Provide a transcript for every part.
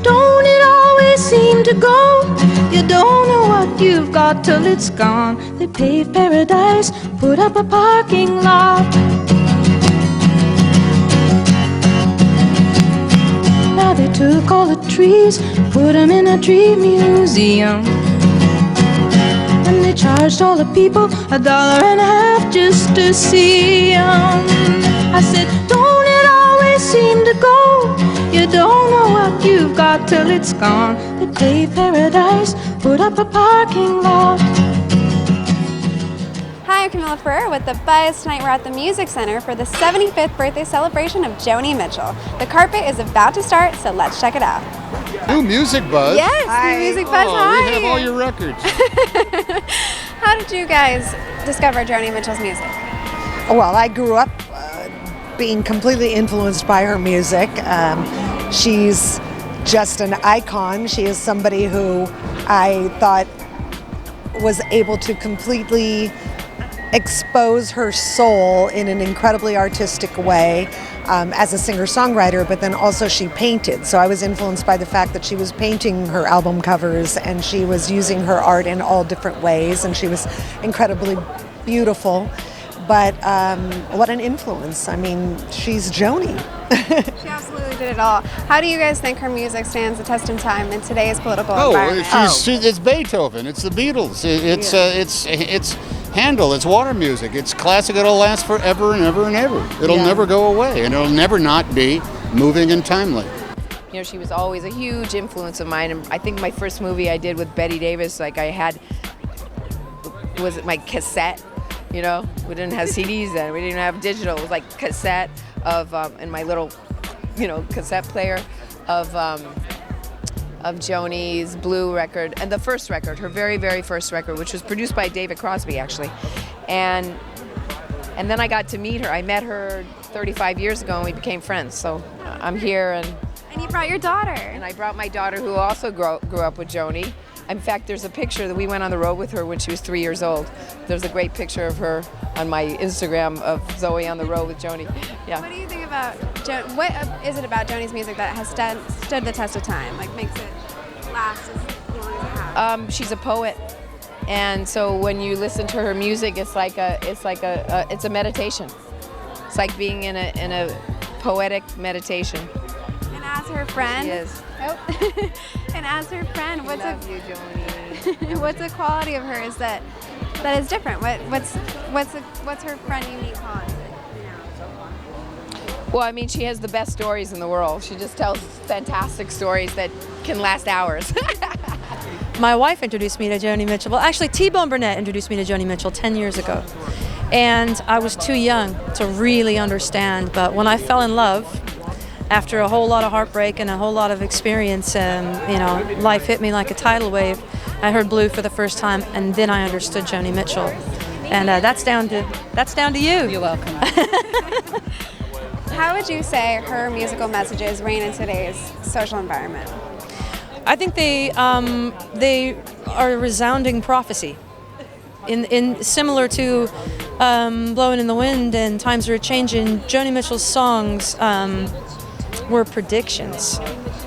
Don't it always seem to go? You don't know what you've got till it's gone. They paved paradise, put up a parking lot. Now they took all the trees, put them in a tree museum. And they charged all the people $1.50 just to see 'em. I said, don't it always seem to go? You don't know what you've got till it's gone. They paved paradise, put up a parking lot. Hi, I'm Camilla Ferrer with The Buzz. Tonight we're at the Music Center for the 75th birthday celebration of Joni Mitchell. The carpet is about to start, so let's check it out. New music buzz. Yes, Hi. New Music Buzz. Oh, Hi. we have all your records. How did you guys discover Joni Mitchell's music? Well, I grew up being completely influenced by her music. She's just an icon. She is somebody who I thought was able to completely expose her soul in an incredibly artistic way as a singer-songwriter, but then also she painted. So I was influenced by the fact that she was painting her album covers and she was using her art in all different ways, and she was incredibly beautiful. But what an influence. I mean, she's Joni. She absolutely did it all. How do you guys think her music stands the test of time in today's political environment? It's Beethoven. It's the Beatles. It's Handel. It's water music. It's classic. It'll last forever and ever and ever. It'll never go away, and it'll never not be moving and timely. You know, she was always a huge influence of mine. And I think my first movie I did with Betty Davis, like I had, was it my cassette? You know, we didn't have CDs then. We didn't have digital. It was like cassette of, in my little, cassette player of Joni's Blue record, and the first record, her very, very first record, which was produced by David Crosby, actually. And then I got to meet her. I met her 35 years ago, and we became friends. So I'm here, and you brought your daughter. And I brought my daughter, who also grew up with Joni. In fact, there's a picture that we went on the road with her when she was 3 years old. There's a great picture of her on my Instagram of Zoe on the road with Joni. Yeah. What do you think about what is it about Joni's music that has stood the test of time? Like makes it last as long as it has? She's a poet, and so when you listen to her music, it's a meditation. It's like being in a poetic meditation. And as her friend, She is. Oh. And as her friend, Love you, Joni. what's a quality of hers that is different? What's her friend unique quality? Well, I mean, she has the best stories in the world. She just tells fantastic stories that can last hours. My wife introduced me to Joni Mitchell. Well, actually, T-Bone Burnett introduced me to Joni Mitchell 10 years ago. And I was too young to really understand. But when I fell in love, after a whole lot of heartbreak and a whole lot of experience, life hit me like a tidal wave. I heard Blue for the first time, and then I understood Joni Mitchell. And that's down to you. You're welcome. How would you say her musical messages reign in today's social environment? I think they are a resounding prophecy. In similar to Blowing in the Wind and Times Are Changing, Joni Mitchell's songs were predictions.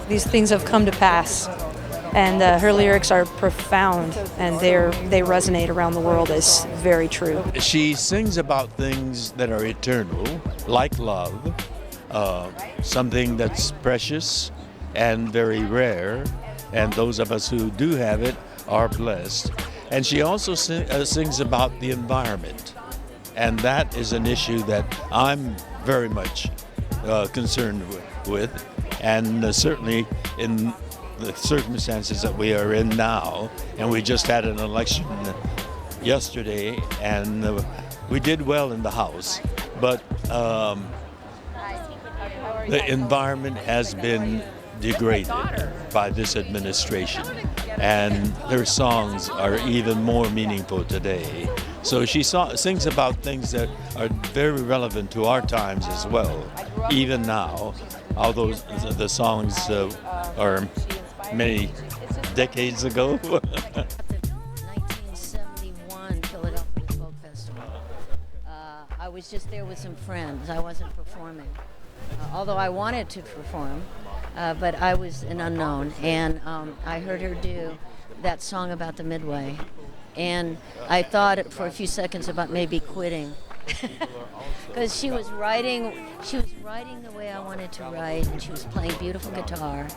These things have come to pass, and her lyrics are profound, and they resonate around the world as very true. She sings about things that are eternal, like love, something that's precious and very rare, and those of us who do have it are blessed. And she also sings about the environment, and that is an issue that I'm very much concerned with, and certainly in the circumstances that we are in now, and we just had an election yesterday, and we did well in the House, but the environment has been degraded by this administration, and her songs are even more meaningful today. So she sings about things that are very relevant to our times as well, even now, although the songs are many decades ago. 1971 Philadelphia Folk Festival. I was just there with some friends. I wasn't performing, although I wanted to perform. but I was an unknown, and I heard her do that song about the Midway, and I thought for a few seconds about maybe quitting, because she was writing the way I wanted to write, and she was playing beautiful guitar,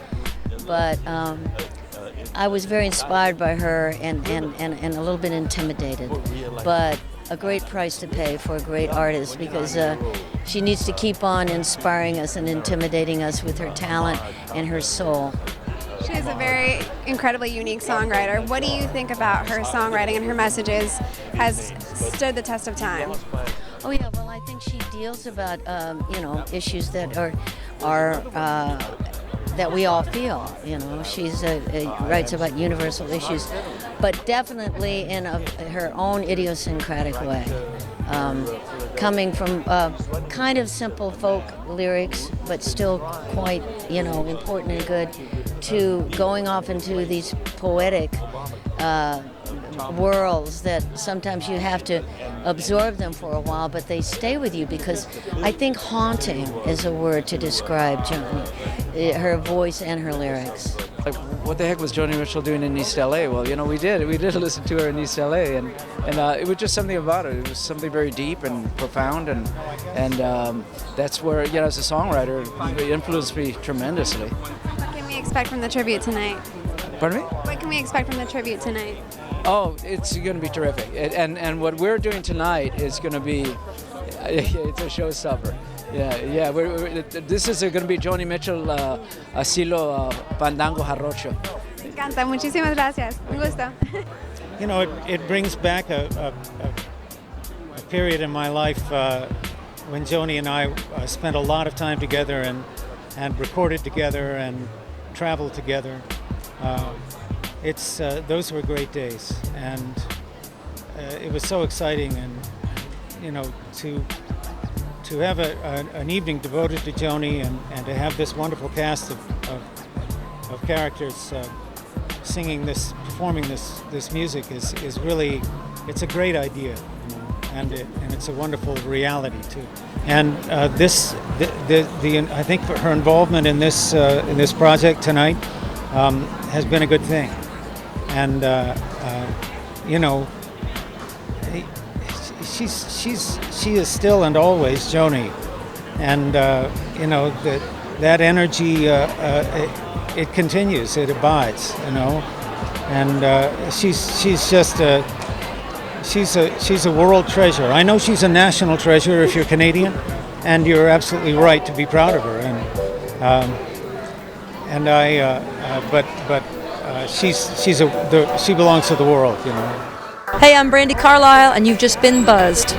but I was very inspired by her and a little bit intimidated, but a great price to pay for a great artist, because she needs to keep on inspiring us and intimidating us with her talent and her soul. She is a very incredibly unique songwriter. What do you think about her songwriting and her messages has stood the test of time? Oh yeah, well I think she deals about issues that are that we all feel. She's writes about universal issues, but definitely in her own idiosyncratic way. Coming from kind of simple folk lyrics, but still quite, important and good, to going off into these poetic worlds that sometimes you have to absorb them for a while, but they stay with you, because I think haunting is a word to describe Joni, her voice and her lyrics. Like, what the heck was Joni Mitchell doing in East LA? Well, we did listen to her in East LA, and it was just something about it. It was something very deep and profound, and that's where, as a songwriter, it influenced me tremendously. What can we expect from the tribute tonight? Pardon me? What can we expect from the tribute tonight? Oh, it's going to be terrific. And what we're doing tonight is going to be, it's a showstopper. Yeah. This is going to be Joni Mitchell estilo Fandango Jarocho. Me encanta. Muchísimas gracias. Un gusto. It brings back a period in my life when Joni and I spent a lot of time together and recorded together and traveled together. Those were great days, and it was so exciting, and to have an evening devoted to Joni, and to have this wonderful cast of characters singing this, performing this music is really, it's a great idea, and it's a wonderful reality too. And I think her involvement in this project tonight has been a good thing. And she is still and always Joni, and that energy it continues, it abides, and she's just she's a world treasure. I know she's a national treasure if you're Canadian, and you're absolutely right to be proud of her. She belongs to the world, Hey, I'm Brandy Carlisle, and you've just been buzzed.